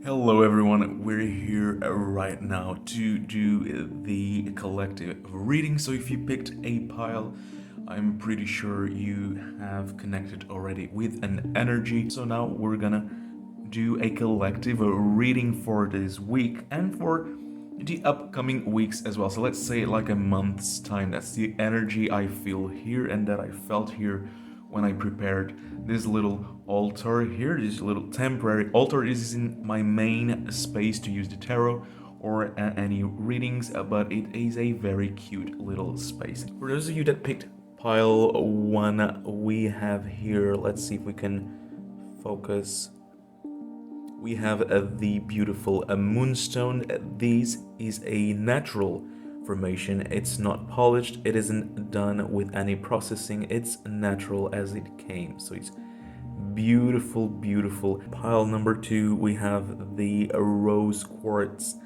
Hello everyone, we're here right now to do the collective reading. So if you picked a pile, I'm pretty sure you have connected already with an energy. So now we're gonna do a collective reading for this week and for the upcoming weeks as well. So let's say like a month's time. That's the energy I feel here and that I felt here when I prepared this little altar here, this little temporary altar. This is in my main space to use the tarot or any readings, but it is a very cute little space. For those of you that picked pile one, we have here, let's see if we can focus. We have the beautiful moonstone. This is a natural formation. It's not polished, it isn't done with any processing, it's natural as it came. So it's beautiful, beautiful. Pile number two, we have the rose quartz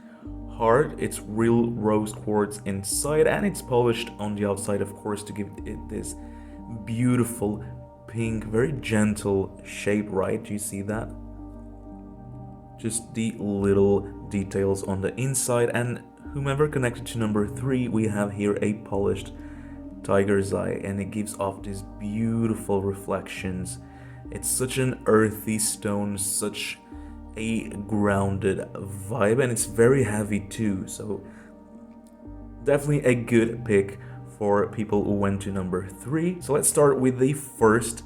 heart. It's real rose quartz inside and it's polished on the outside, of course, to give it this beautiful pink, very gentle shape, right? Do you see that? Just the little details on the inside. And whomever connected to number three, we have here a polished tiger's eye, and it gives off these beautiful reflections. It's such an earthy stone, such a grounded vibe, and it's very heavy too, so definitely a good pick for people who went to number three. So let's start with the first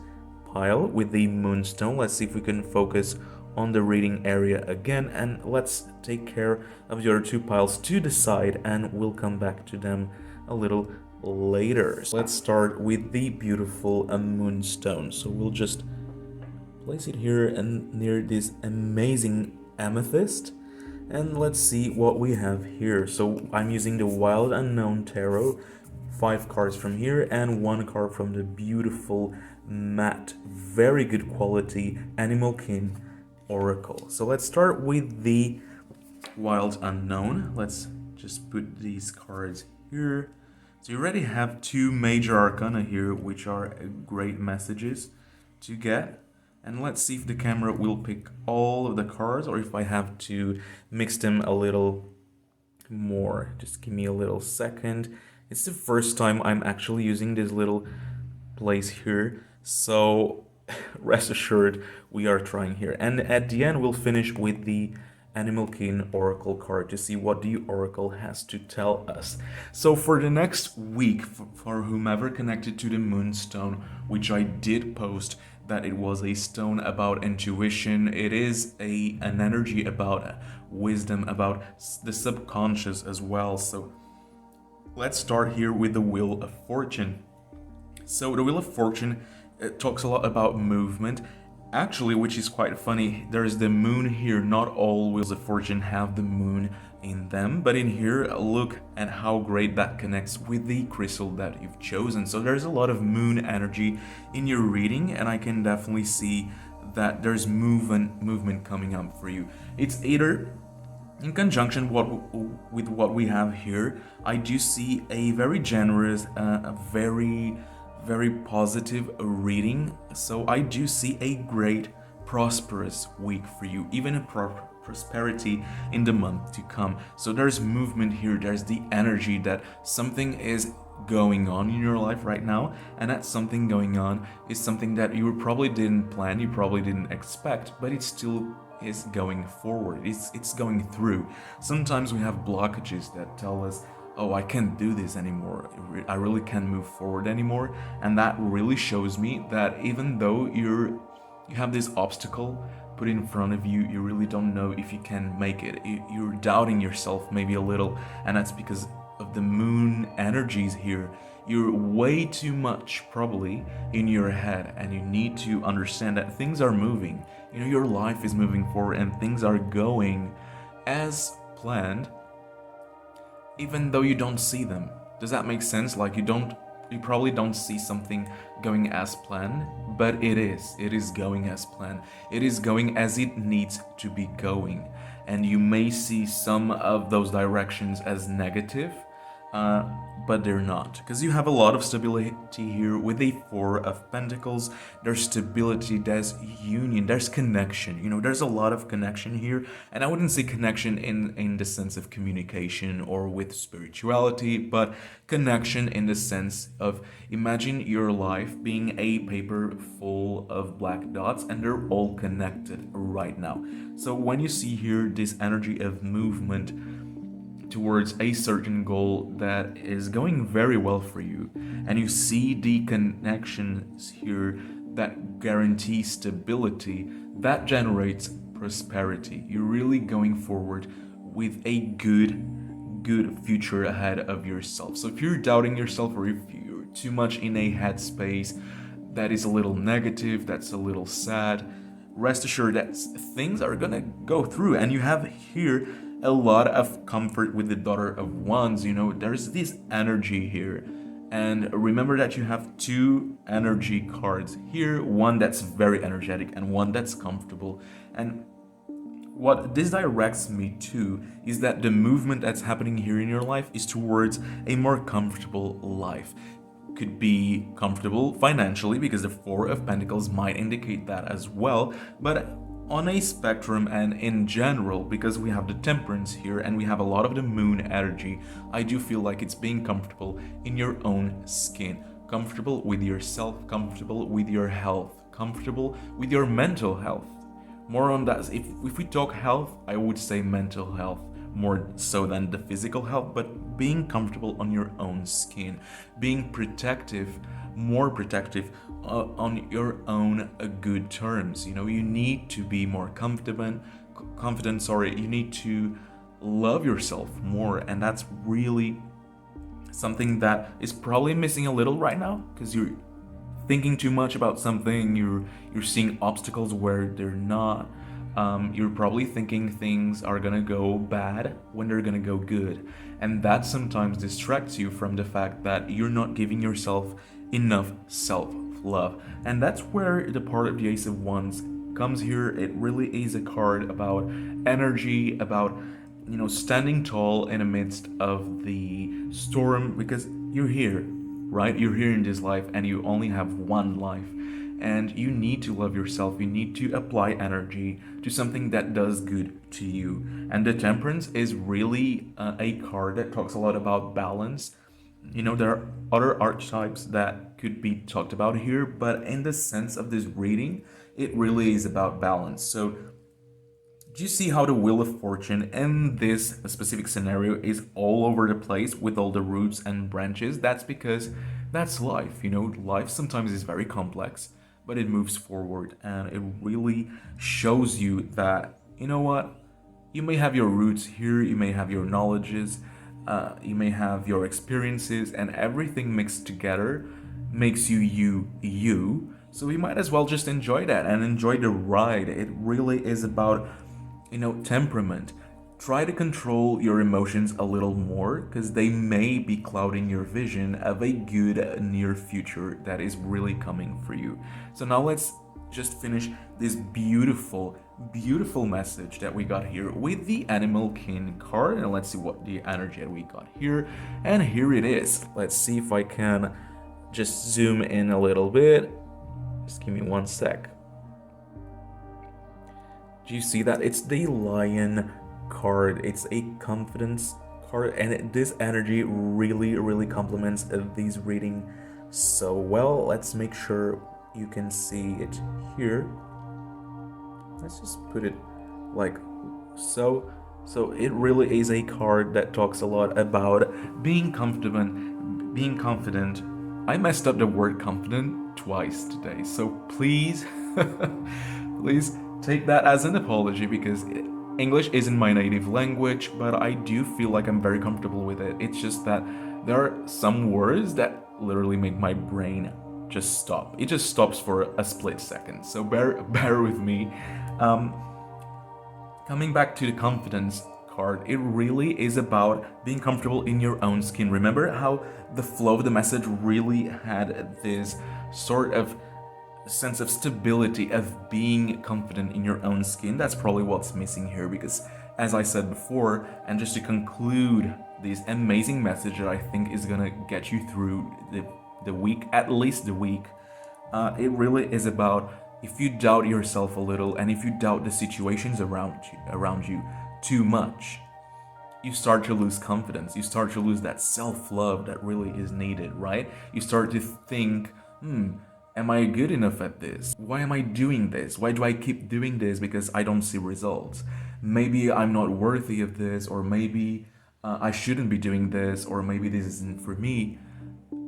pile with the moonstone. Let's see if we can focus on the reading area again, and let's take care of the other two piles to the side and we'll come back to them a little later. So let's start with the beautiful moonstone. So we'll just place it here and near this amazing amethyst, and let's see what we have here. So I'm using the Wild Unknown Tarot, 5 cards from here and 1 card from the beautiful matte, very good quality Animal Kin Oracle. So let's start with the Wild Unknown. Let's just put these cards here. So you already have 2 major arcana here, which are great messages to get. And let's see if the camera will pick all of the cards or if I have to mix them a little more. Just give me a little second. It's the first time I'm actually using this little place here, so rest assured we are trying here. And at the end we'll finish with the Animal Kin Oracle card to see what the Oracle has to tell us. So for the next week, for whomever connected to the Moonstone, which I did post that it was a stone about intuition, it is an energy about wisdom, about the subconscious as well. So let's start here with the Wheel of Fortune. So the Wheel of Fortune, it talks a lot about movement. Actually, which is quite funny, there's the moon here. Not all Wheels of Fortune have the moon in them, but in here, look at how great that connects with the crystal that you've chosen. So there's a lot of moon energy in your reading, and I can definitely see that there's movement coming up for you. It's either in conjunction with what we have here. I do see a very generous, very positive reading. So I do see a great prosperous week for you, even a prosperity in the month to come. So there's movement here, there's the energy that something is going on in your life right now, and that something going on is something that you probably didn't plan, you probably didn't expect, but it still is going forward, it's going through. Sometimes we have blockages that tell us, oh, I can't do this anymore, I really can't move forward anymore. And that really shows me that even though you have this obstacle put in front of you, you really don't know if you can make it. You're doubting yourself maybe a little, and that's because of the moon energies here. You're way too much probably in your head, and you need to understand that things are moving. You know, your life is moving forward and things are going as planned, even though you don't see them. Does that make sense? Like you probably don't see something going as planned, but it is going as planned. It is going as it needs to be going. And you may see some of those directions as negative, but they're not, because you have a lot of stability here with the Four of Pentacles. There's stability, there's union, there's connection. There's a lot of connection here, and I wouldn't say connection in the sense of communication or with spirituality, but connection in the sense of, imagine your life being a paper full of black dots, and they're all connected right now. So when you see here this energy of movement towards a certain goal that is going very well for you, and you see the connections here that guarantee stability, that generates prosperity. You're really going forward with a good future ahead of yourself. So if you're doubting yourself, or if you're too much in a headspace that is a little negative, that's a little sad, rest assured that things are gonna go through. And you have here a lot of comfort with the Daughter of Wands. There's this energy here, and remember that you have two energy cards here, one that's very energetic and one that's comfortable. And what this directs me to is that the movement that's happening here in your life is towards a more comfortable life. Could be comfortable financially, because the Four of Pentacles might indicate that as well, but on a spectrum and in general, because we have the Temperance here and we have a lot of the Moon energy, I do feel like it's being comfortable in your own skin, comfortable with yourself, comfortable with your health, comfortable with your mental health. More on that. If we talk health, I would say mental health more so than the physical health, but being comfortable on your own skin, being protective, more protective on your own good terms. You need to be more confident. You need to love yourself more, and that's really something that is probably missing a little right now, because you're thinking too much about something. You're seeing obstacles where they're not. You're probably thinking things are gonna go bad when they're gonna go good, and that sometimes distracts you from the fact that you're not giving yourself enough self-love. And that's where the part of the Ace of Wands comes here. It really is a card about energy, about standing tall in the midst of the storm, because you're here, right? You're here in this life, and you only have one life, and you need to love yourself. You need to apply energy to something that does good to you. And the Temperance is really a card that talks a lot about balance. There are other archetypes that could be talked about here, but in the sense of this reading, it really is about balance. So do you see how the Wheel of Fortune in this specific scenario is all over the place with all the roots and branches? That's because that's life. Life sometimes is very complex, but it moves forward, and it really shows you that, you may have your roots here, you may have your knowledges, you may have your experiences, and everything mixed together makes you. So you might as well just enjoy that and enjoy the ride. It really is about, temperament. Try to control your emotions a little more, because they may be clouding your vision of a good near future that is really coming for you. So now let's just finish this beautiful message that we got here with the Animal King card, and let's see what the energy that we got here. And here it is. Let's see if I can just zoom in a little bit. Just give me one sec. Do you see that? It's the Lion card. It's a confidence card, and this energy really complements these reading so well. Let's make sure you can see it here. Let's just put it like so. So it really is a card that talks a lot about being confident. I messed up the word confident twice today, so please please take that as an apology, because English isn't my native language, but I do feel like I'm very comfortable with it. It's just that there are some words that literally make my brain just stop. It just stops for a split second, so bear with me. Coming back to the confidence card, it really is about being comfortable in your own skin. Remember how the flow of the message really had this sort of sense of stability, of being confident in your own skin? That's probably what's missing here, because as I said before, and just to conclude this amazing message that I think is gonna get you through the week, at least the week. It really is about, if you doubt yourself a little and if you doubt the situations around you too much, you start to lose confidence. You start to lose that self-love that really is needed, right? You start to think, am I good enough at this? Why am I doing this? Why do I keep doing this? Because I don't see results. Maybe I'm not worthy of this, or maybe I shouldn't be doing this, or maybe this isn't for me.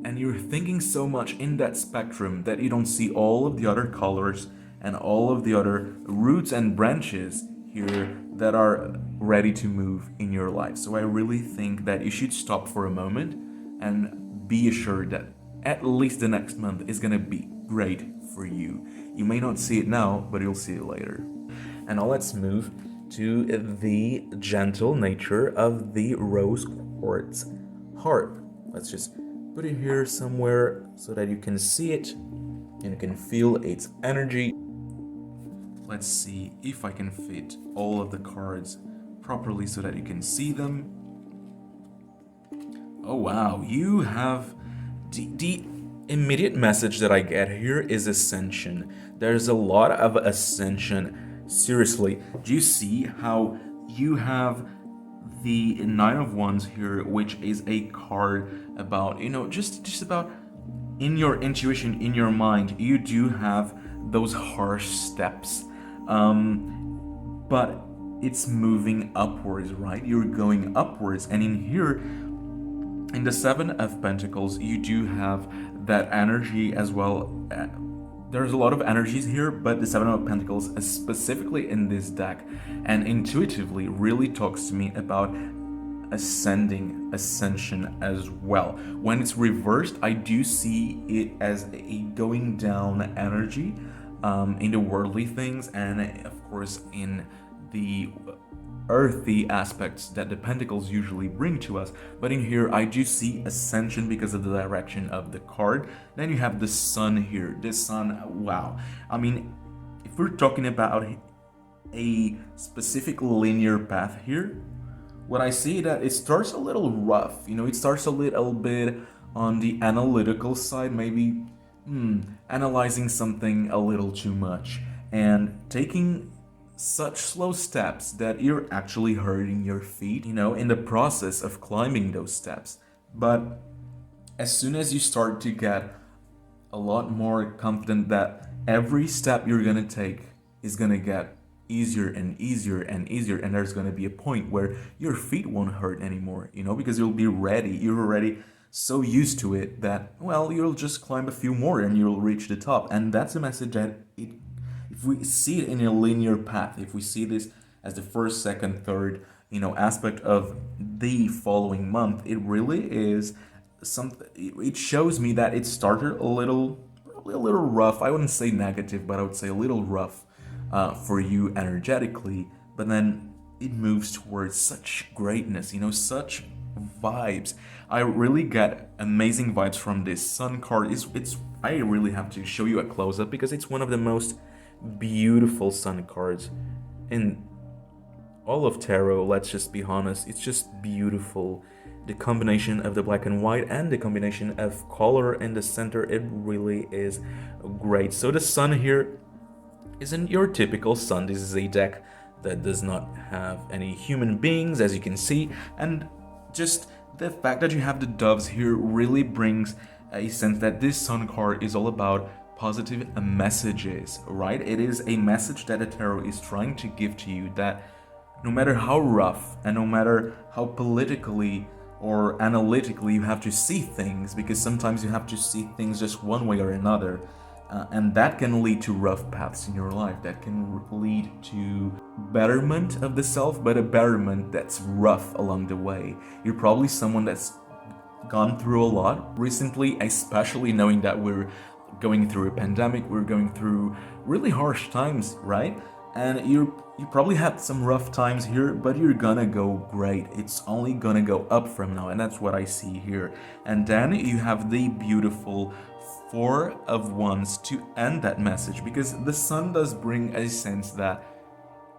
And you're thinking so much in that spectrum that you don't see all of the other colors and all of the other roots and branches here that are ready to move in your life. So I really think that you should stop for a moment and be assured that at least the next month is gonna be great for you. You may not see it now, but you'll see it later. And now let's move to the gentle nature of the rose quartz harp. Let's just put it here somewhere so that you can see it and you can feel its energy. Let's see if I can fit all of the cards properly so that you can see them. Oh wow, you have the immediate message that I get here is ascension. There's a lot of ascension. Seriously, do you see how you have the Nine of Wands here, which is a card about, just about in your intuition, in your mind, you do have those harsh steps. But it's moving upwards, right? You're going upwards. And in here, in the Seven of Pentacles, you do have that energy as well. There's a lot of energies here, but the Seven of Pentacles, specifically in this deck, and intuitively really talks to me about ascension as well. When it's reversed, I do see it as a going down energy in the worldly things, and of course in the earthy aspects that the pentacles usually bring to us. But in here I do see ascension because of the direction of the card. Then you have the sun here. The sun, wow. I mean, if we're talking about a specific linear path here, what I see that it starts a little rough. It starts a little bit on the analytical side, maybe analyzing something a little too much and taking such slow steps that you're actually hurting your feet, in the process of climbing those steps. But as soon as you start to get a lot more confident that every step you're gonna take is gonna get easier and easier and easier, and there's gonna be a point where your feet won't hurt anymore, because you'll be ready. You're already so used to it that, well, you'll just climb a few more and you'll reach the top. And that's a message that if we see it in a linear path, if we see this as the first, second, third, aspect of the following month, it really is something. It shows me that it started probably a little rough. I wouldn't say negative, but I would say a little rough for you energetically. But then it moves towards such greatness, such vibes. I really get amazing vibes from this sun card. I really have to show you a close-up because it's one of the most beautiful sun cards in all of tarot. Let's just be honest, it's just beautiful. The combination of the black and white and the combination of color in the center, it really is great. So the sun here isn't your typical sun. This is a deck that does not have any human beings, as you can see, and just the fact that you have the doves here really brings a sense that this sun card is all about positive messages, right? It is a message that the tarot is trying to give to you, that no matter how rough and no matter how politically or analytically you have to see things, because sometimes you have to see things just one way or another, and that can lead to rough paths in your life, that can lead to betterment of the self, but a betterment that's rough along the way. You're probably someone that's gone through a lot recently, especially knowing that we're going through a pandemic, we're going through really harsh times, right? And you probably had some rough times here, but you're gonna go great. It's only gonna go up from now, and that's what I see here. And then you have the beautiful Four of Wands to end that message, because the sun does bring a sense that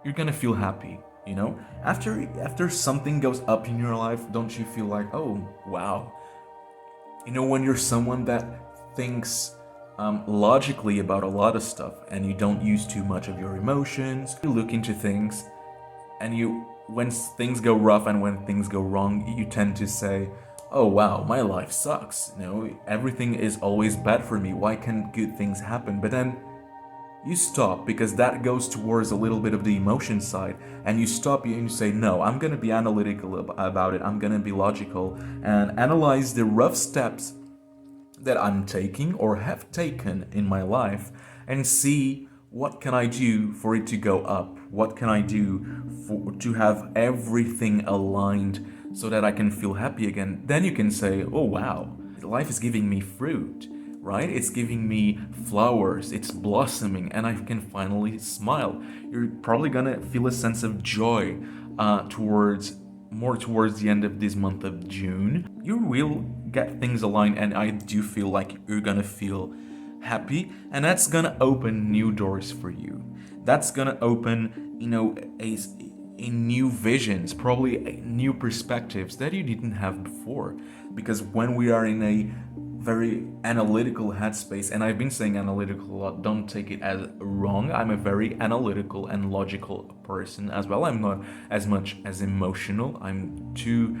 you're gonna feel happy. You know, after something goes up in your life, don't you feel like, oh wow, you know, when you're someone that thinks logically about a lot of stuff and you don't use too much of your emotions, you look into things, and you, when things go rough and when things go wrong, you tend to say, oh wow, my life sucks, you know, everything is always bad for me, why can't good things happen? But then you stop, because that goes towards a little bit of the emotion side, and you stop and you say, no, I'm gonna be analytical about it, I'm gonna be logical and analyze the rough steps that I'm taking or have taken in my life, and see what can I do for it to go up, what can I do to have everything aligned so that I can feel happy again. Then you can say, oh wow, life is giving me fruit, right? It's giving me flowers, it's blossoming, and I can finally smile. You're probably gonna feel a sense of joy towards the end of this month of June. You will get things aligned, and I do feel like you're gonna feel happy, and that's gonna open new doors for you. That's gonna open, you know, a new visions, probably new perspectives that you didn't have before. Because when we are in a very analytical headspace, and I've been saying analytical a lot, don't take it as wrong. I'm a very analytical and logical person as well. I'm not as much as emotional. I'm too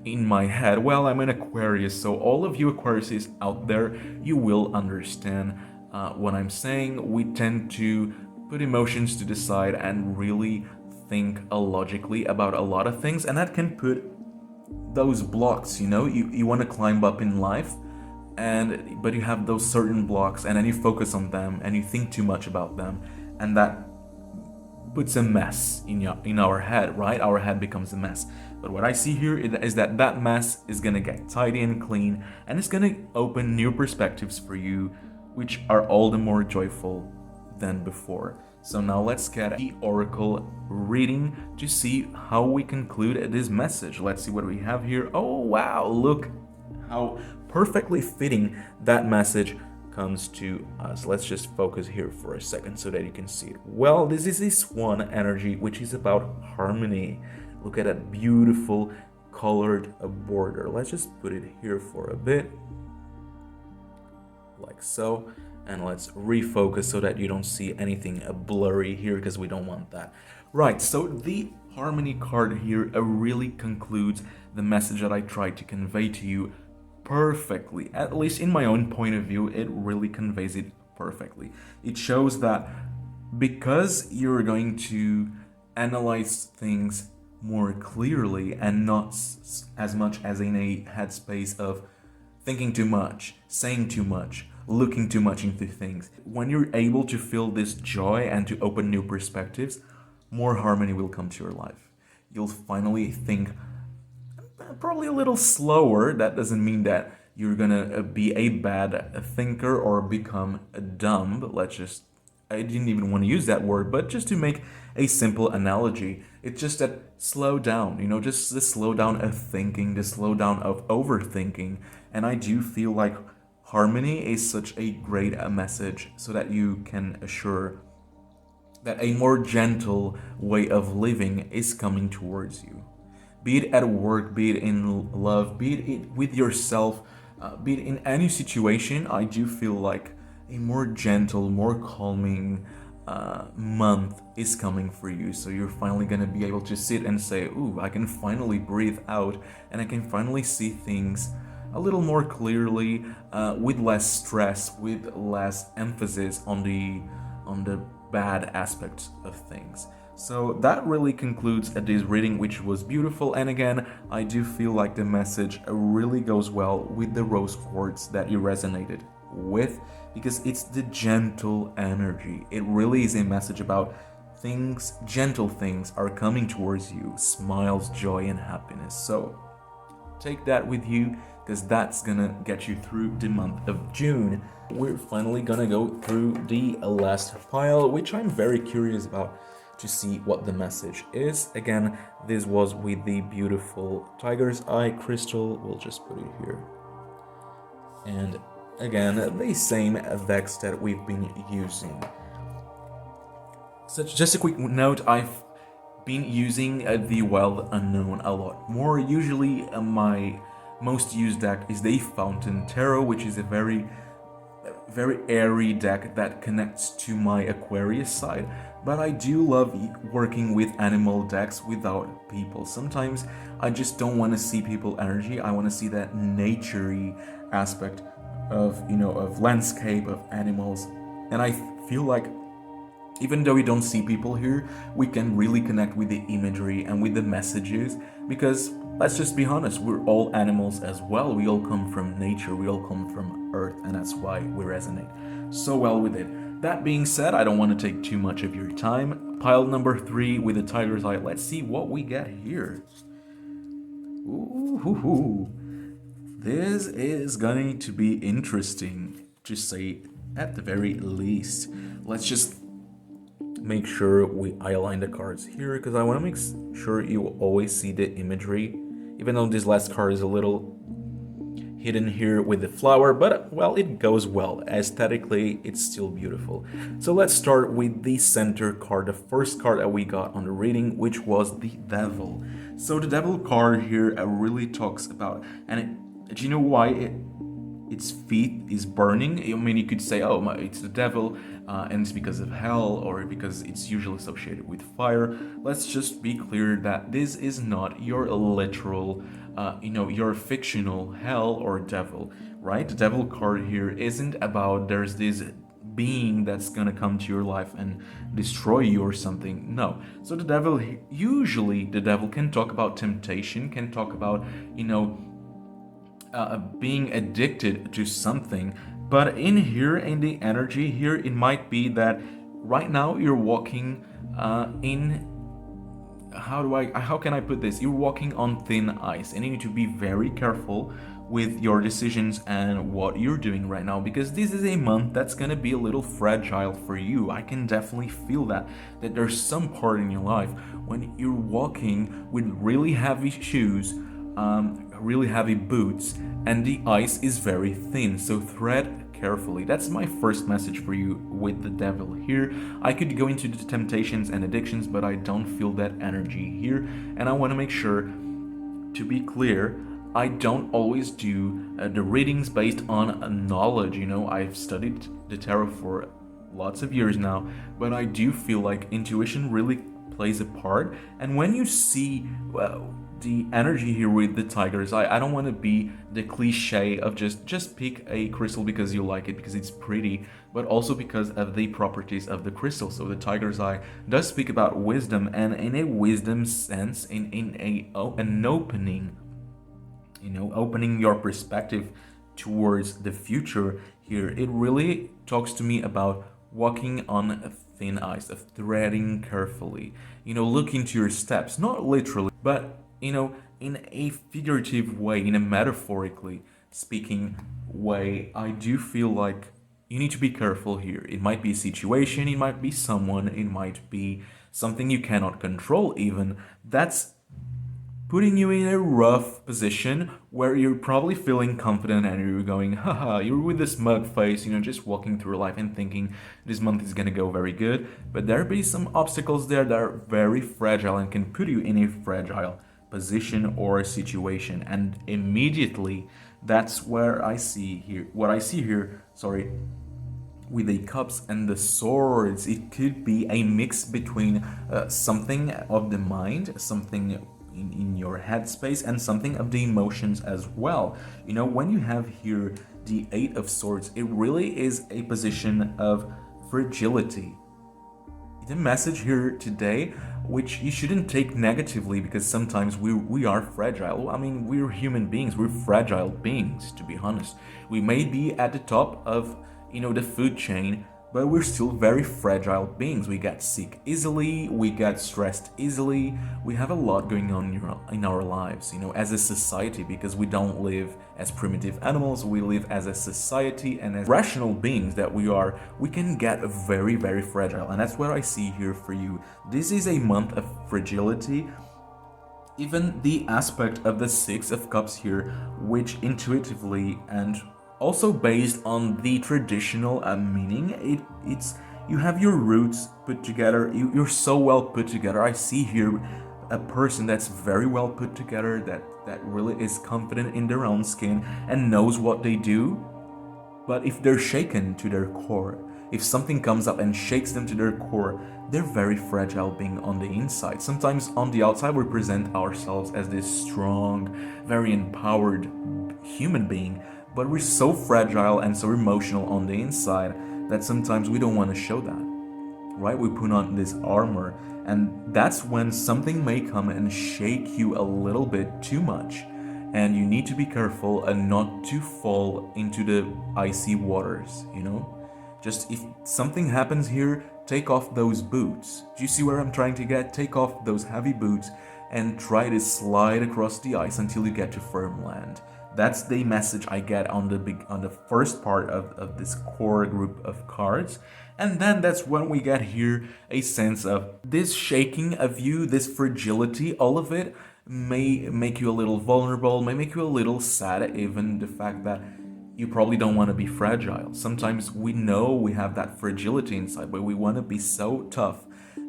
in my head. Well, I'm an Aquarius, so all of you Aquariuses out there, you will understand what I'm saying. We tend to put emotions to the side and really think logically about a lot of things, and that can put those blocks, you know, you want to climb up in life, but you have those certain blocks, and then you focus on them and you think too much about them, and that puts a mess in our head, right? Our head becomes a mess. But what I see here is that that mess is gonna get tidy and clean, and it's gonna open new perspectives for you, which are all the more joyful than before. So now let's get the oracle reading to see how we conclude this message. Let's see what we have here. Oh wow, look how perfectly fitting that message comes to us. Let's just focus here for a second so that you can see it. Well, this is the swan energy, which is about harmony. Look at that beautiful colored border. Let's just put it here for a bit, like so. And let's refocus so that you don't see anything blurry here, because we don't want that. Right, so the harmony card here really concludes the message that I tried to convey to you perfectly. At least in my own point of view, it really conveys it perfectly. It shows that because you're going to analyze things more clearly and not as much as in a headspace of thinking too much, saying too much, looking too much into things. When you're able to feel this joy and to open new perspectives, more harmony will come to your life. You'll finally think probably a little slower. That doesn't mean that you're gonna be a bad thinker or become dumb. I didn't even want to use that word, but just to make a simple analogy, it's just that slow down, you know, just the slow down of thinking, the slow down of overthinking. And I do feel like harmony is such a great message so that you can assure that a more gentle way of living is coming towards you. Be it at work, be it in love, be it with yourself, be it in any situation. I do feel like a more gentle, more calming month is coming for you. So you're finally going to be able to sit and say, ooh, I can finally breathe out, and I can finally see things a little more clearly, with less stress, with less emphasis on the bad aspects of things. So that really concludes this reading, which was beautiful. And again, I do feel like the message really goes well with the rose quartz that you resonated with, because it's the gentle energy. It really is a message about things, gentle things are coming towards you, smiles, joy, and happiness. So take that with you, because that's gonna get you through the month of June. We're finally gonna go through the last pile, which I'm very curious about to see what the message is. Again, this was with the beautiful tiger's eye crystal. We'll just put it here. And again, the same decks that we've been using. So just a quick note, I've been using the Wild Unknown a lot more. Usually my most used deck is the Fountain Tarot, which is a very airy deck that connects to my Aquarius side, but I do love working with animal decks without people. Sometimes I just don't want to see people energy. I want to see that nature-y aspect of, of landscape, of animals. And I feel like even though we don't see people here, we can really connect with the imagery and with the messages, because let's just be honest, we're all animals as well. We all come from nature, we all come from Earth, and that's why we resonate so well with it. That being said, I don't want to take too much of your time. Pile number 3 with the tiger's eye. Let's see what we get here. Ooh, this is going to be interesting, to say at the very least. Let's just make sure I align the cards here, because I want to make sure you always see the imagery, even though this last card is a little hidden here with the flower, but well, it goes well. Aesthetically, it's still beautiful. So let's start with the center card, the first card that we got on the reading, which was the Devil. So the Devil card here really talks about, do you know why its feet is burning? I mean, you could say, oh, it's the devil, and it's because of hell, or because it's usually associated with fire. Let's just be clear that this is not your literal, your fictional hell or devil, right? The Devil card here isn't about there's this being that's gonna come to your life and destroy you or something. No. So the devil, usually the devil can talk about temptation, can talk about, being addicted to something. But in here, in the energy here, it might be that right now you're walking in, how can I put this? You're walking on thin ice, and you need to be very careful with your decisions and what you're doing right now, because this is a month that's gonna be a little fragile for you. I can definitely feel that there's some part in your life when you're walking with really heavy shoes, really heavy boots, and the ice is very thin, so tread carefully. That's my first message for you with the Devil here. I could go into the temptations and addictions, but I don't feel that energy here, and I want to make sure to be clear, I don't always do the readings based on knowledge. I've studied the tarot for lots of years now, but I do feel like intuition really plays a part. And when you see the energy here with the tiger's eye, I don't want to be the cliche of just pick a crystal because you like it, because it's pretty, but also because of the properties of the crystal. So the tiger's eye does speak about wisdom, and in a wisdom sense, in an opening, opening your perspective towards the future here. It really talks to me about walking on thin ice, of threading carefully, look into your steps, not literally, but in a figurative way, in a metaphorically speaking way. I do feel like you need to be careful here. It might be a situation, it might be someone, it might be something you cannot control even, that's putting you in a rough position where you're probably feeling confident and you're going, haha, you're with this smug face, just walking through life and thinking this month is gonna go very good. But there be some obstacles there that are very fragile and can put you in a fragile position or a situation. And immediately, that's what I see here, with the cups and the swords. It could be a mix between something of the mind, something in your headspace, and something of the emotions as well. When you have here the Eight of Swords, it really is a position of fragility. The message here today, which you shouldn't take negatively, because sometimes we are fragile. I mean, we're human beings, we're fragile beings, to be honest. We may be at the top of the food chain, but we're still very fragile beings. We get sick easily, we get stressed easily, we have a lot going on in our lives, as a society, because we don't live as primitive animals, we live as a society, and as rational beings that we are, we can get very, very fragile. And that's what I see here for you. This is a month of fragility. Even the aspect of the Six of Cups here, which intuitively and also based on the traditional meaning, You have your roots put together. You're so well put together. I see here a person that's very well put together, that really is confident in their own skin and knows what they do. But if they're shaken to their core, if something comes up and shakes them to their core, they're very fragile being on the inside. Sometimes on the outside we present ourselves as this strong, very empowered human being, but we're so fragile and so emotional on the inside that sometimes we don't want to show that, right? We put on this armor, and that's when something may come and shake you a little bit too much. And you need to be careful and not to fall into the icy waters, you know? Just if something happens here, take off those boots. Do you see where I'm trying to get? Take off those heavy boots and try to slide across the ice until you get to firm land. That's the message I get on the first part of this core group of cards. And then that's when we get here a sense of this shaking of you, this fragility, all of it may make you a little vulnerable, may make you a little sad, even the fact that you probably don't want to be fragile. Sometimes we know we have that fragility inside, but we want to be so tough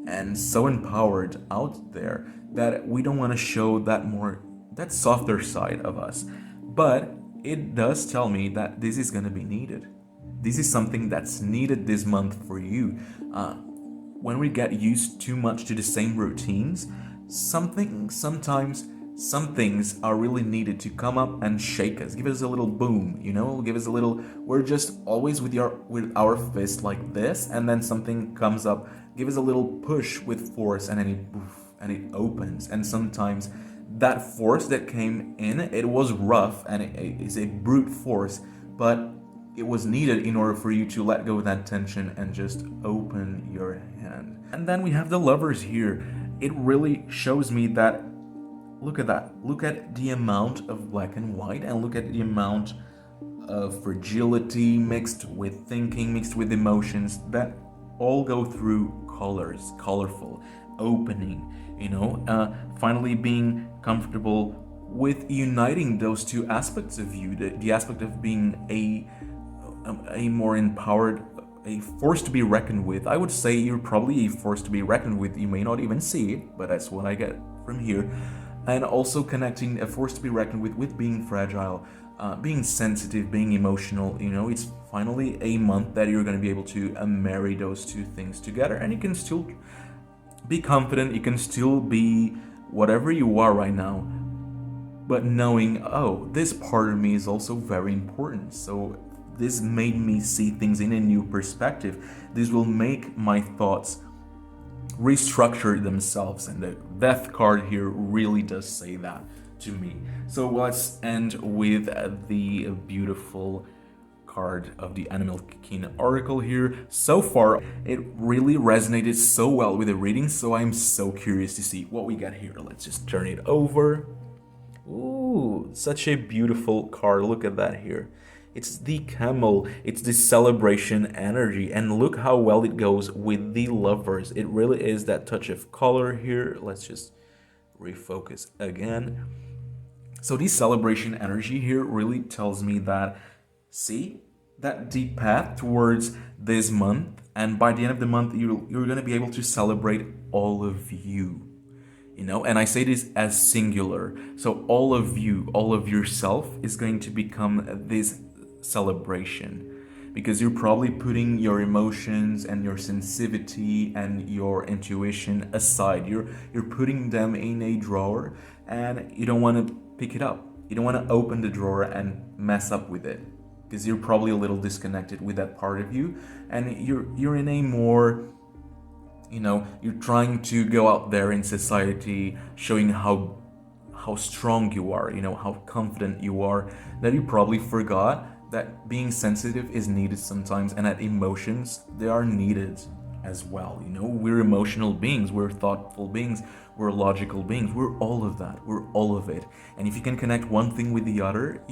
and so empowered out there that we don't want to show that softer side of us. But it does tell me that this is going to be needed. This is something that's needed this month for you. When we get used too much to the same routines, sometimes some things are really needed to come up and shake us, give us a little boom, give us a little. We're just always with our fist like this, and then something comes up, give us a little push with force, and then it opens. And sometimes that force that came in, it was rough and it is a brute force, but it was needed in order for you to let go of that tension and just open your hand. And then we have the Lovers here. It really shows me that, look at that. Look at the amount of black and white, and look at the amount of fragility mixed with thinking, mixed with emotions that all go through colors, colorful, opening, finally being comfortable with uniting those two aspects of you, the aspect of being a more empowered, a force to be reckoned with. I would say you're probably a force to be reckoned with. You may not even see it, but that's what I get from here. And also connecting a force to be reckoned with being fragile, being sensitive, being emotional. It's finally a month that you're going to be able to marry those two things together, and you can still be confident, you can still be whatever you are right now, but knowing, oh, this part of me is also very important. So this made me see things in a new perspective. This will make my thoughts restructure themselves, and the Death card here really does say that to me. So let's end with the beautiful card of the Animal King Oracle here. So far, it really resonated so well with the reading, so I'm so curious to see what we get here. Let's just turn it over. Ooh, such a beautiful card. Look at that here. It's the camel, it's the celebration energy, and look how well it goes with the Lovers. It really is that touch of color here. Let's just refocus again. So the celebration energy here really tells me that, see, that the path towards this month, and by the end of the month, you're going to be able to celebrate all of you. And I say this as singular. So all of you, all of yourself is going to become this celebration, because you're probably putting your emotions and your sensitivity and your intuition aside. You're putting them in a drawer, and you don't want to pick it up. You don't want to open the drawer and mess up with it, because you're probably a little disconnected with that part of you, and you're in a more, you're trying to go out there in society showing how strong you are, how confident you are, that you probably forgot that being sensitive is needed sometimes, and that emotions, they are needed as well. We're emotional beings, we're thoughtful beings, we're logical beings, we're all of that, we're all of it. And if you can connect one thing with the other,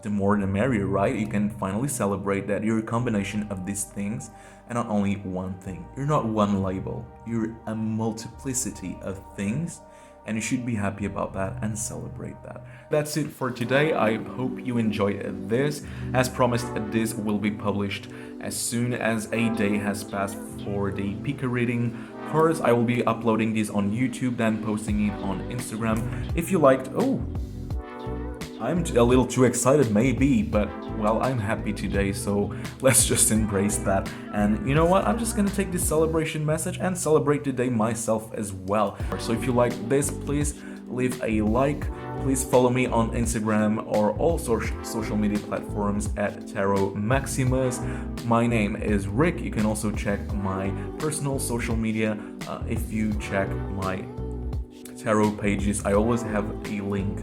the more the merrier, right? You can finally celebrate that you're a combination of these things and not only one thing. You're not one label, you're a multiplicity of things, and you should be happy about that and celebrate that. That's it for today. I hope you enjoyed this. As promised, this will be published as soon as a day has passed for the Pika reading cards. I will be uploading these on YouTube, then posting it on Instagram. If you liked, I'm a little too excited maybe, but well, I'm happy today, so let's just embrace that. And you know what, I'm just gonna take this celebration message and celebrate the day myself as well. So if you like this, please leave a like, please follow me on Instagram or all social media platforms at Tarot Maximus. My name is Rick. You can also check my personal social media if you check my tarot pages. I always have a link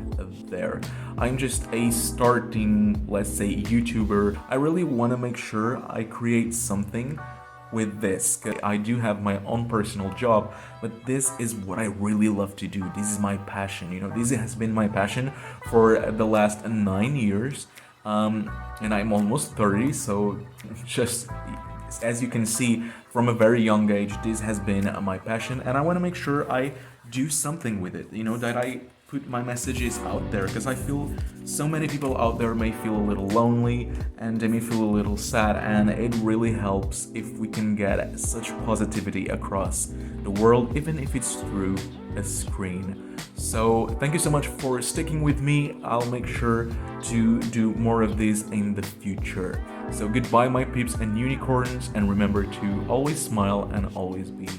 there. I'm just a starting, let's say, YouTuber. I really want to make sure I create something with this. I do have my own personal job, but this is what I really love to do. This is my passion. This has been my passion for the last 9 years, and I'm almost 30, so just as you can see, from a very young age, this has been my passion, and I want to make sure I do something with it, that I put my messages out there, because I feel so many people out there may feel a little lonely and they may feel a little sad, and it really helps if we can get such positivity across the world, even if it's through a screen. So thank you so much for sticking with me. I'll make sure to do more of this in the future. So goodbye, my peeps and unicorns, and remember to always smile and always be